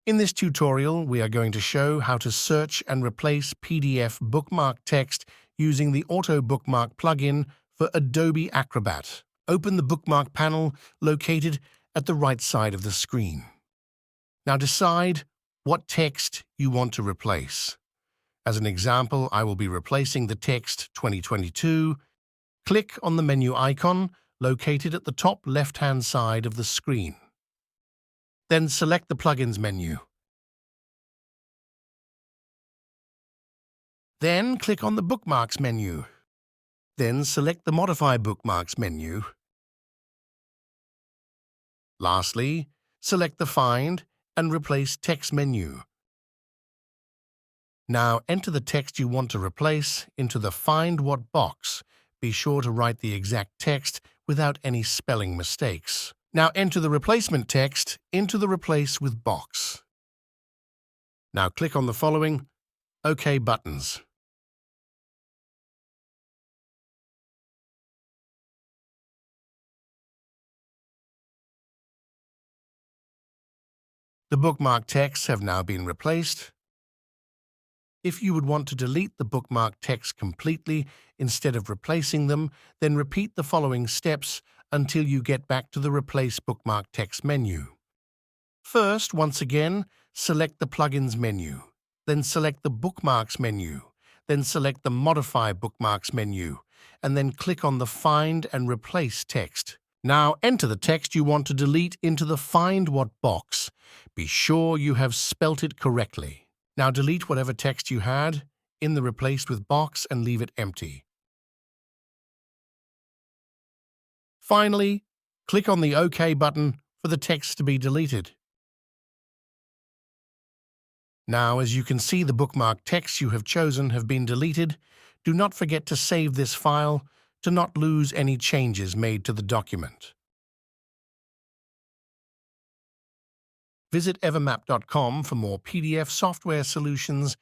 In this tutorial, we are going to show how to search and replace PDF bookmark text using the Auto Bookmark plugin for Adobe Acrobat. Open the bookmark panel located at the right side of the screen. Now decide what text you want to replace. As an example, I will be replacing the text 2022. Click on the menu icon located at the top left-hand side of the screen. Then select the Plugins menu. Then click on the Bookmarks menu. Then select the Modify Bookmarks menu. Lastly, select the Find and Replace Text menu. Now enter the text you want to replace into the Find What box. Be sure to write the exact text without any spelling mistakes. Now enter the replacement text into the Replace with box. Now click on the following OK buttons. The bookmark texts have now been replaced. If you would want to delete the bookmark text completely instead of replacing them, then repeat the following steps until you get back to the Replace Bookmark Text menu. First, once again, select the Plugins menu, then select the Bookmarks menu, then select the Modify Bookmarks menu, and then click on the Find and Replace text. Now enter the text you want to delete into the Find What box. Be sure you have spelt it correctly. Now delete whatever text you had in the Replace with box and leave it empty. Finally, click on the OK button for the text to be deleted. Now, as you can see, the bookmark texts you have chosen have been deleted. Do not forget to save this file to not lose any changes made to the document. Visit EverMap.com for more PDF software solutions